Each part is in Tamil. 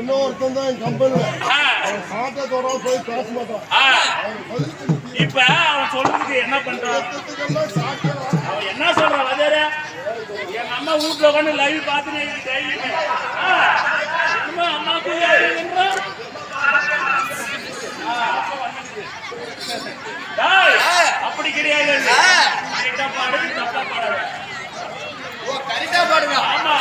இன்னொருத்தன் தான் என் கம்பெனில சாட்டத்தோட போய் பேச மாட்டான். இப்ப அவன் சொல்றதுக்கு என்ன பண்றான்? அவன் என்ன சொல்றான்? வாத்தியாரே, எங்க அம்மா வீட்டுல உட்காந்து லைவ் பார்த்துட்டு அம்மாவுக்கு அப்படி கிடையாது. கரெக்டா பாடு, தப்பா பாடு. கரெக்டா பாடுங்க. ஆமா.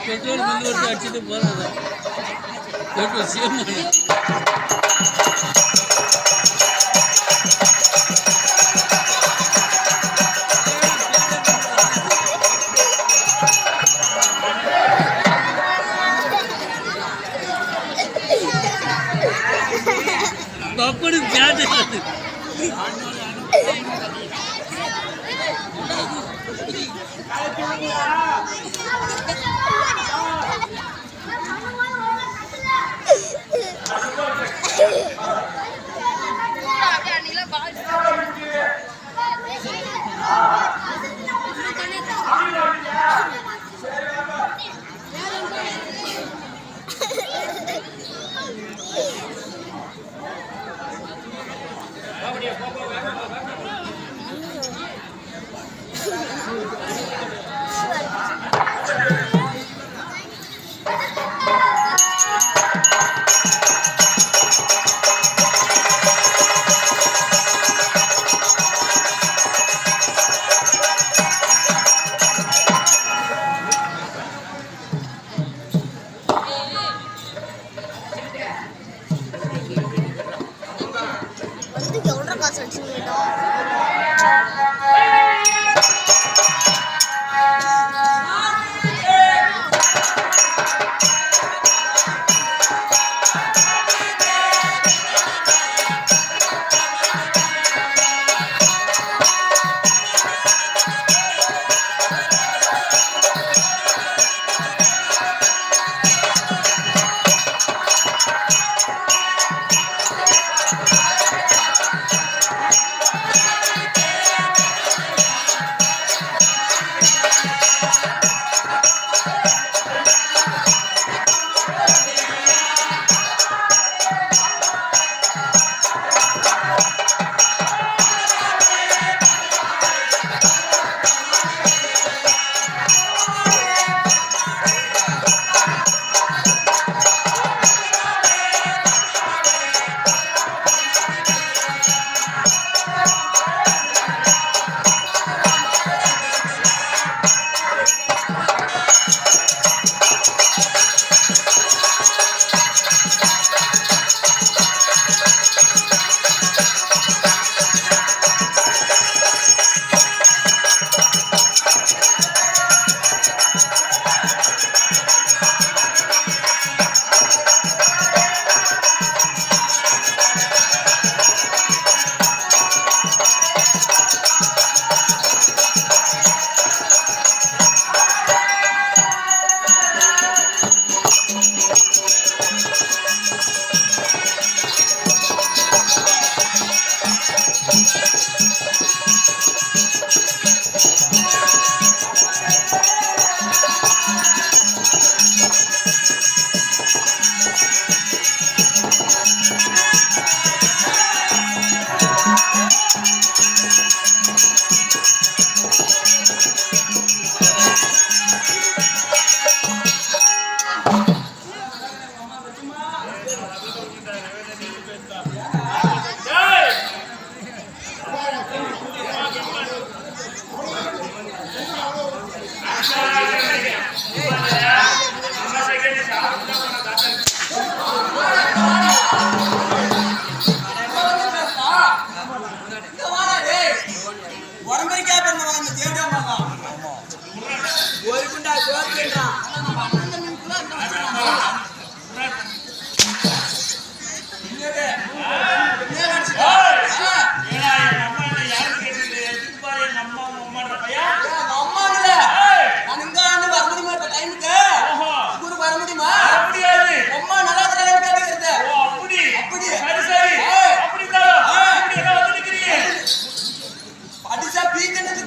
பெட்ரோல் பில் ஒரு அடிச்சுட்டு போறாங்க. பெட்ரோல் சேம் பப்படு பேட்டு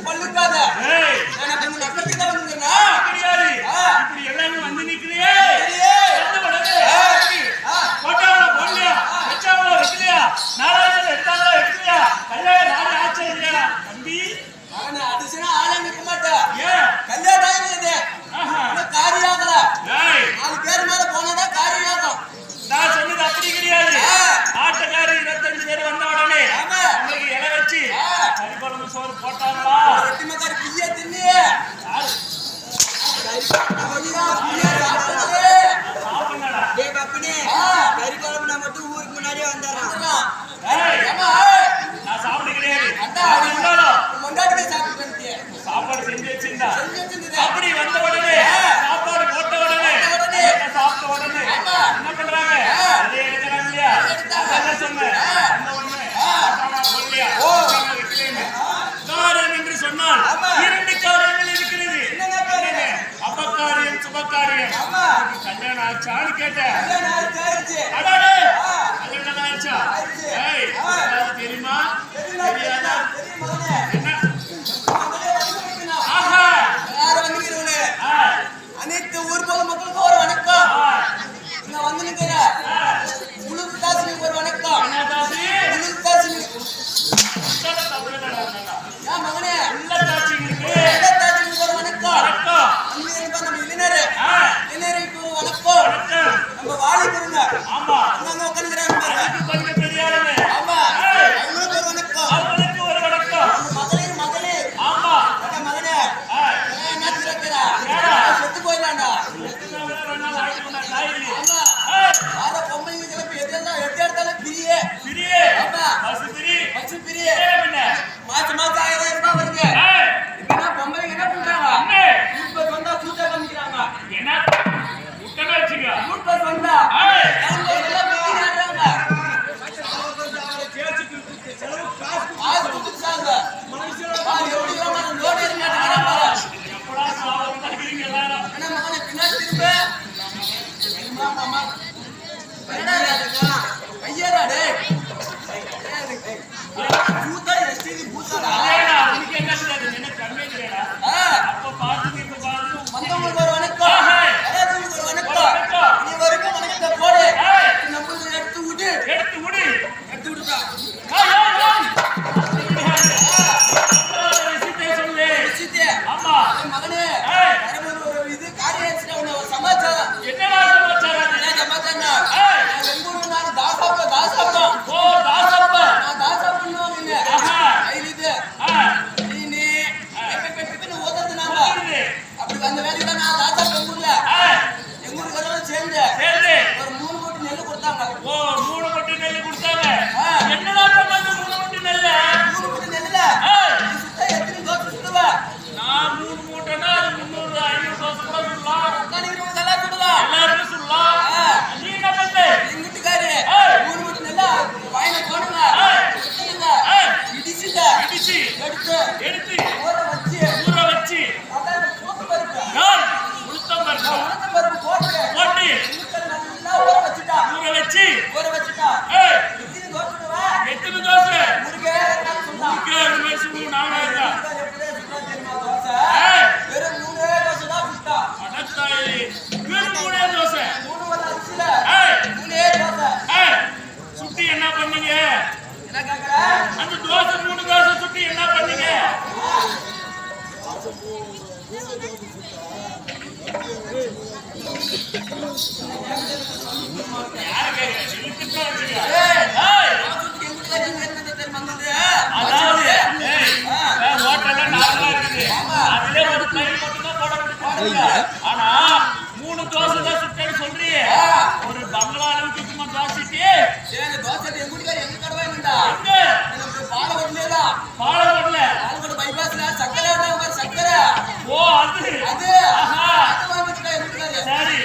பல்லுக்காத எனக்கு நக்கத்துக்கு தான் வந்துருக்கா அப்பனே கறி குழம்புனா மட்டும் ஊருக்கு முன்னாடியே வந்துடுறான். நான் சாப்பிட கிடையாது. சாப்பாடு செஞ்சு வச்சிருந்தா அப்படி வந்த உடனே சாப்பாடு போட்ட உடனே சாப்பிட்ட உடனே என்ன பண்றாங்க? அதே எடுக்கிறாங்க இல்லையா? அதான் சொன்னேன். அந்த ஒண்ணு சொல்லியா காரியம் என்று சொன்னால் 2 காரியங்கள் இருக்கிறது. அபகாரியம் சுபகாரியம். கல்யாணம் ஆச்சான்னு கேட்டேன். அடாடே கல்யாணம் ஆச்சா? தெரியுமா தெரியாதா? ஆஹா அனைத்து ஊர் மக்களுக்கு ஒரு வணக்கம். இங்க வந்து நிக்கிற உளுந்து தாசினிக்கு ஒரு வணக்கம். உளுந்து தாசினி ஏன் மகனே தாசினிக்கு ஒரு வணக்கம். நம்ம இளைஞருக்கு ஒரு வணக்கம். நம்ம வாழை பெருங்க அங்க உட்காந்துக்கிறாங்க ஆமா அவங்களுக்கு ஒரு வணக்கம். மகளிர் மகனே என்ன திறக்கிறா செத்து போயிடலாண்டா. ஆமா பொம்மைங்க கிளம்பி எதெல்லாம் எடுத்தாலும் பிரியே ஆமா பசு பிரியே மாசம் 1000 ரூபாய் வருங்க. இப்ப பொம்மைங்க என்ன பண்றாங்க? இப்ப சொந்தா சூட்டா பண்ணிக்கிறாங்க. என்ன முட்டை வச்சுக்க சூட்டா சொந்தா காசு கொடுத்துட்டாங்க. ஆனா 3 தோசை தான் சுட்டேன்னு சொல்றியே. ஒரு பங்களா அளவுக்கு சும்மா தோசைக்கு எங்க கடவை இருந்தா பாலகோட்ல பைபாஸ்ல சக்கரை சக்கரை ஓ அது சரி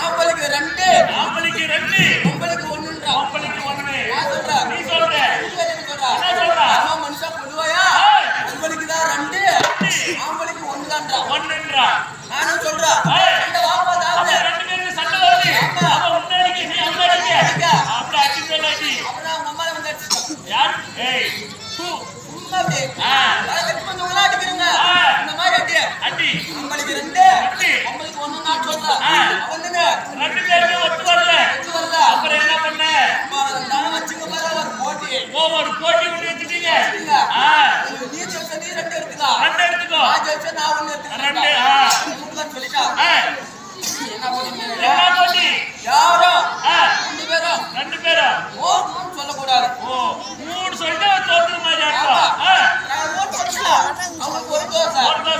ஆம்பளுக்கு 2 ஆம்பளுக்கு 2 பொம்பளுக்கு 1 ஆம்பளுக்கு 1 நீ சொல்ற என்ன சொல்ற மனுஷா பொதுவாயா பொம்பளுக்கு தான் 2 ஆம்பளுக்கு 1 தான்டா 1ன்றா நானும் சொல்றேன் இந்த வாப்பா தாவுல 2 பேருக்கு சண்டை வருது அவ உன்னடிக்கு நீ அவனடிக்கு அப்படி அடிச்சு சொல்லாடி அப்புறம் அவங்க அம்மா வந்து அடிச்சிட்டாங்க யார் ஏய் சும்மா அப்படியே கட்டி வந்து உங்களா அடிக்கிறீங்க இந்த மாதிரி அடி ஆம்பளுக்கு 2 பொம்பளுக்கு 1 நான் சொல்றேன் அவனுங்க 2 பேருக்கு ஒத்து வரல அப்புறம் என்ன பண்ண நான் வச்சுங்க பாரு ஒரு போட்டி ஒரு போட்டி ஒண்ணு எடுத்துட்டீங்க நீ ஜெயிச்ச நீ 2 எடுத்துக்கோ 2 எடுத்துக்கோ நான் ஜெயிச்ச நான் 1 எடுத்துக்கிறேன் 2 சொல்லிட்டா என்ன போட்டி யாரோ 2 பேரும் ஓ சொல்லக்கூடாது ஓ 3 சொல்லிட்டு தோத்துற மாதிரி ஆட்டம் நான் ஓட்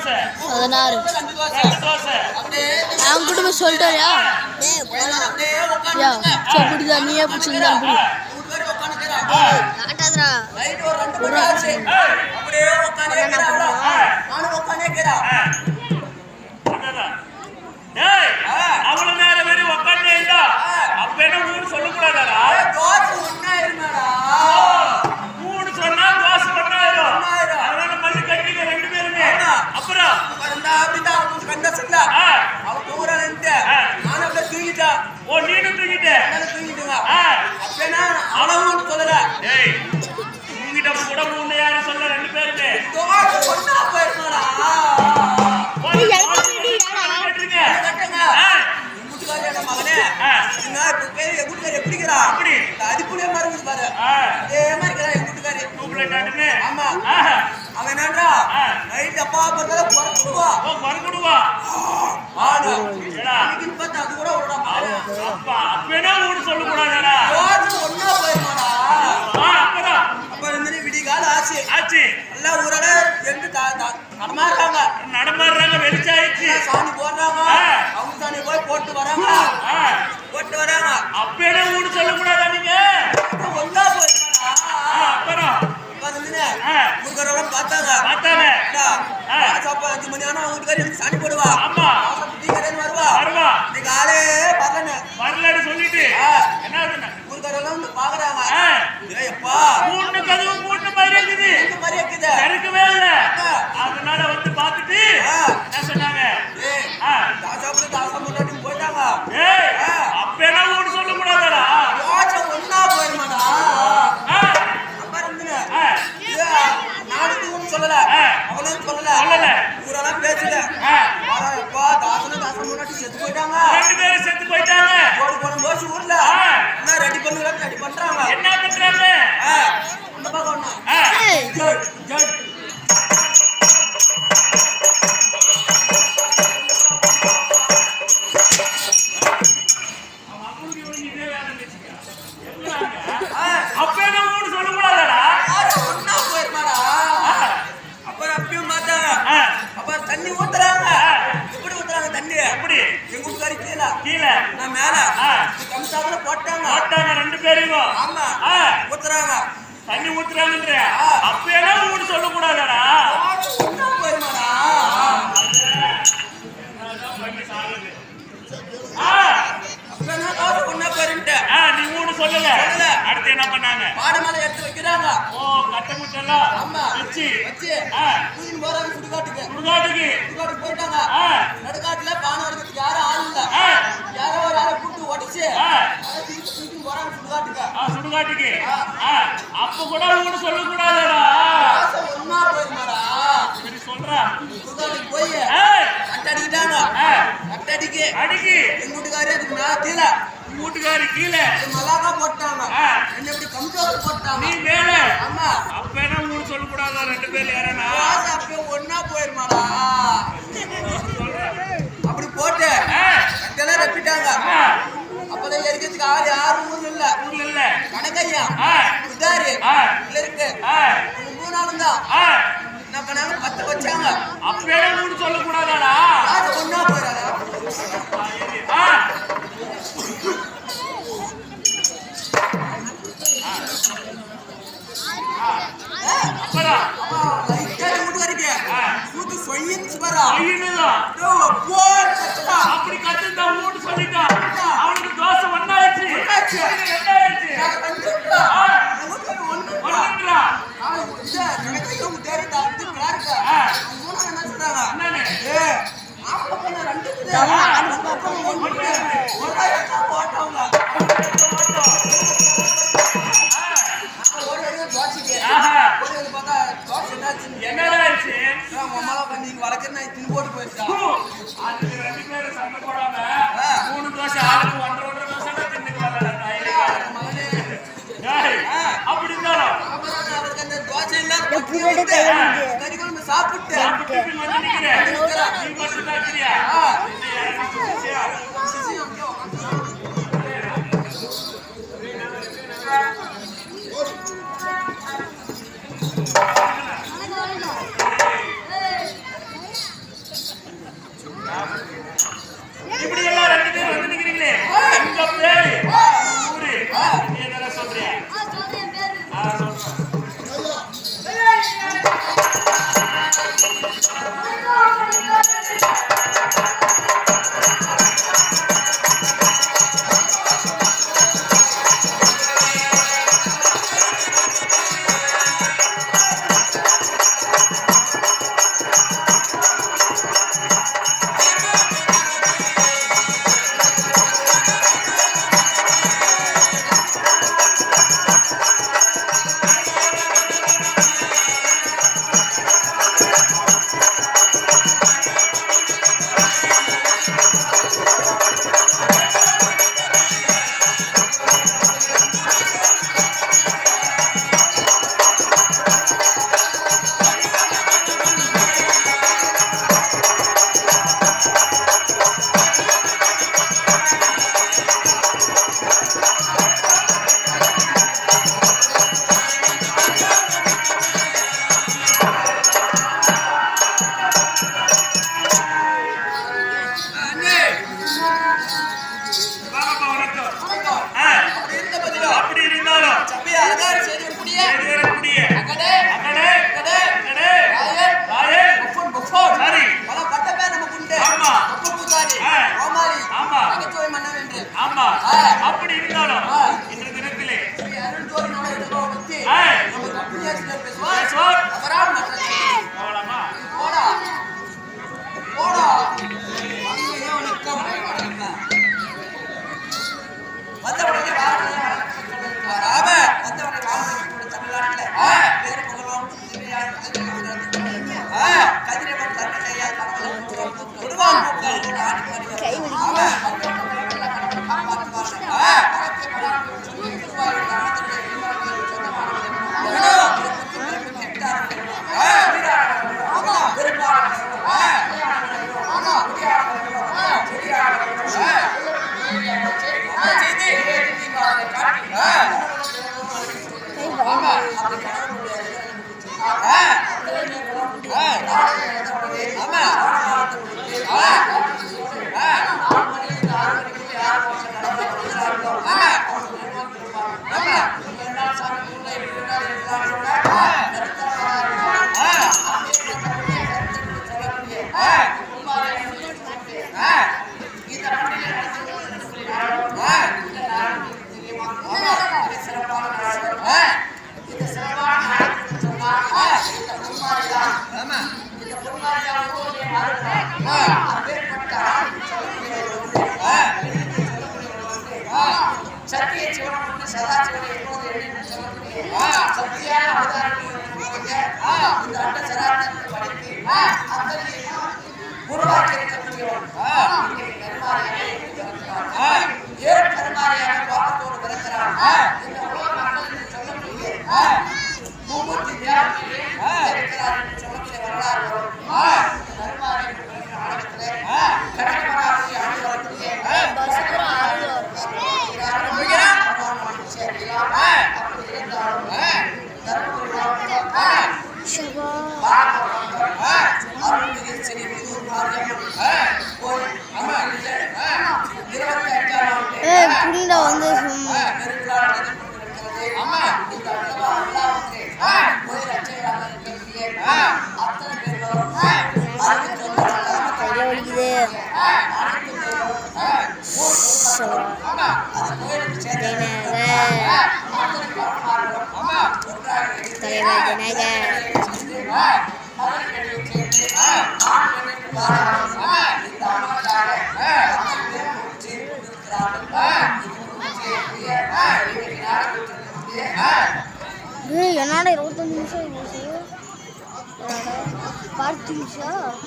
தோசை 16 2 தோசை 2 தோசை அப்படியே அவன் கூட போய் சொல்லிட்டாரியா அப்படியே யா உட்கார்ந்து சரி புடிதா நீயே பிடிச்சிருந்தா புடி வீட்டுக்காரி உட்கார்ந்துக்கிறா காட்டாதடா ரைட் ஒரு 2 மணி ஆச்சு அப்படியே உட்கார்ந்துக்கிறா நானும் உட்கார்ந்துக்கிறா அதான் டேய் அவ்வளவு நேரம் வெறி உட்கார்ந்தே இருந்தா அப்ப என்ன ஊர் சொல்லக்கூடாதாடா தோசை ஒண்ணாயிருமாடா மூணு சொன்னா தோசை பண்ணாயிரும் அதனால மல்லி கட்டிங்க 2 பேருமே அப்புறம் வந்தா அப்படிதான் அவனுக்கு கண்டசல்ல அவன் தூங்குறான்ட்டு நானும் அப்படியே தூங்கிட்டா ஓ நீனும் தூங்கிட்ட தூங்கிட்டுங்க அப்பனா அவனும் சொல்லல டேய் தூங்கிட்ட கூட மூணு யாரும் சொல்ல 2 பேருமே தோசை ஒண்ணா போயிருமாடா மகனே வீட்டுக்காரி எப்படிங்கிறா அப்படி அடிப்புலயே மருந்து பாரு அதே மாதிரி என் வீட்டுக்காரி டூப்லைட் ஆமா அவன் என்னன்றா நைட் அப்பா பார்த்தா குறைச்சுடுவா மறுபடுவா ஆனா ஏடா இன்னைக்கு பார்த்தா அது கூட விடா அப்பா அப்பேனா ஊர் சொல்லக்கூடாதுடா தோசை ஒண்ணா போயிருமாடா அப்புறம் அப்ப இருந்து விடிகால ஆச்சு ஆச்சு எல்லாம் ஊரால எங்க நடமாடுறாங்க நடமாடுறாங்க வெளிச்சாயிடுச்சு சாணி போடுறாங்க அவங்க சாணி போய் போட்டு வராங்க அப்பேனா ஊர் சொல்லக்கூடாதா நீங்க ஒண்ணா போயிருமாடா அப்புறம் ஊருக்காரெல்லாம் பார்த்தாங்க பார்த்தாங்க சாப்பா 5 மணி ஆனா வீட்டுக்காரி சாணி போடுவா ஆமா வருவா இன்னைக்கு ஆளே வரலன்னு சொல்லிட்டு என்ன ஆகுதுன்னா ஊருக்காரெல்லாம் வந்து பாக்குறாங்க எப்பா மூணு கதவு மூணு மாதிரி இருக்குது இந்த மாதிரி இருக்குது இருக்கவே இல்ல அதனால வந்து பார்த்துட்டு என்ன சொன்னாங்க தாசா முன்னாடி போயிட்டாங்க அப்பேனா ஊர் சொல்லக்கூடாதா ஒன்னா போயிருமாடா நானும் சொல்லல அவனும் சொல்லல ஊரெல்லாம் பேசல எப்பா தாசம் முன்னாடி செத்து போயிட்டாங்க 2 பேரும் செத்து போயிட்டாங்க போன போச்சு ஊர்ல என்ன ரெடி பண்றாங்க என்ன பண்றாங்க இந்த பக்கம் ஒண்ணு அப்பேனா ஊர் சொல்லக்கூடாதா ஒன்னா போயிருமாடா அப்புறம் அப்பயும் பார்த்தாங்க அப்புறம் தண்ணி ஊத்துறாங்க எப்படி ஊத்துறாங்க தண்ணி எப்படி எங்க வீட்டுக்காரி கீழே நான் மேல கம்சாப்புல போட்டாங்க 2 பேரும் ஆமா ஊத்துறாங்க தண்ணி ஊத்துறாங்கன்ற அப்பேனா ஊர் சொல்லக்கூடாதா ஒன்னா போயிருமாடா அப்பனா காசு ஒன்னா போயிருன்ட்டு நீ ஊர் சொல்லல அடுத்து என்ன பண்ணாங்க பாடமால எடுத்து வைக்கிறாங்க ஓ கட்டமுட்டெல்லாம் ஆமா வச்சு தூக்கின்னு போறாங்க சுடுகாட்டுக்கு சுடுகாட்டுக்கு போயிட்டாங்க நடுக்காட்டுல பானை எடுக்கிறதுக்கு யாரும் ஆள் இல்ல யாரோ ஒரு ஆளை கூப்பிட்டு உடச்சு தூக்கின்னு போறாங்க சுடுகாட்டுக்கு அப்ப கூட ஊர் சொல்லக்கூடாதா ஒன்னா போயிருமாடா சரி சொல்றா சுடுகாட்டுக்கு போய் கட்டடிக்கிட்டாங்க கட்டடிக்கு எங்க வீட்டுக்காரி அதுக்கு மேல கீழே வீட்டுக்காரி கீழே மலாக்கா போட்டாங்க என்ன இப்படி கம்ப்யூட்டர் போட்டாங்க நீ மேல ஆமா அப்பேனா ஊர் சொல்லக்கூடாதா 2 பேர் யாரனா அப்படியே ஒன்னா போயிருமாடா அப்படி போட்டு கட்டெல்லாம் ரப்பிட்டாங்க அப்பதான் எரிக்கிறதுக்கு யாரும் ஊர்ல இல்ல கணக்கையா உதாரி இருக்கு 3 நாளும் தான் என்ன பண்ணாங்க 10 வச்சாங்க அப்பேனா ஊர் சொல்லக்கூடாதா ஒன்னா போயிடாதா அப்புறம் சூட்டு சொயின்னு பாரா அப்படி கத்துட்டா ஊட்டு சொல்லிட்டா அவனுக்கு தோசை ஒண்ணாயிடுச்சு ஒண்ணுன்றா என்னடா ஆயிடுச்சு போட்டு போயிருக்கா அதுக்கு 2 பேரும் சண்டை போடாம 3 தோசை ஆளுக்கு 1.5 தோசை தின்னுக்கு வரல அப்படி இருந்தாலும் அவருக்கு அந்த தோசை கறிக்குழம்பு சாப்பிட்டு நீ மட்டும் தான் இருக்கிறியா கை வலிக்குது. கை சத்திய சிவன் சதா சிவனை எப்போது சத்தியான அவதாரங்கள் இந்த அண்ட சராசரத்தை படித்து அத்தனையும் உருவாக்கி இருக்கக்கூடியவன் ஏழு கருமாரியாக பாவத்தோடு பிறக்கிறான். இந்த உலக மக்கள் என்று சொல்லக்கூடிய பூமூர்த்தி தியாகத்திலே இருக்கிறார் என்று சொல்லக்கூடிய வரலாறு வரும். கருமாரி நாடகத்திலே கடற்கராசி ஆண்டு வரக்கூடிய பஸ் பூரா ஆறு வரும். சிவா. ஏய் புரியுதா வந்து சும்மா. கையில வலிக்குது. தலைவர் ஜனகர். என்னடா 25 நிமிஷம் பார்த்து நிமிஷம்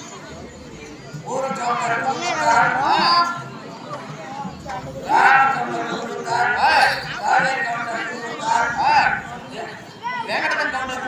வேங்கடத்தன் கவுண்டர்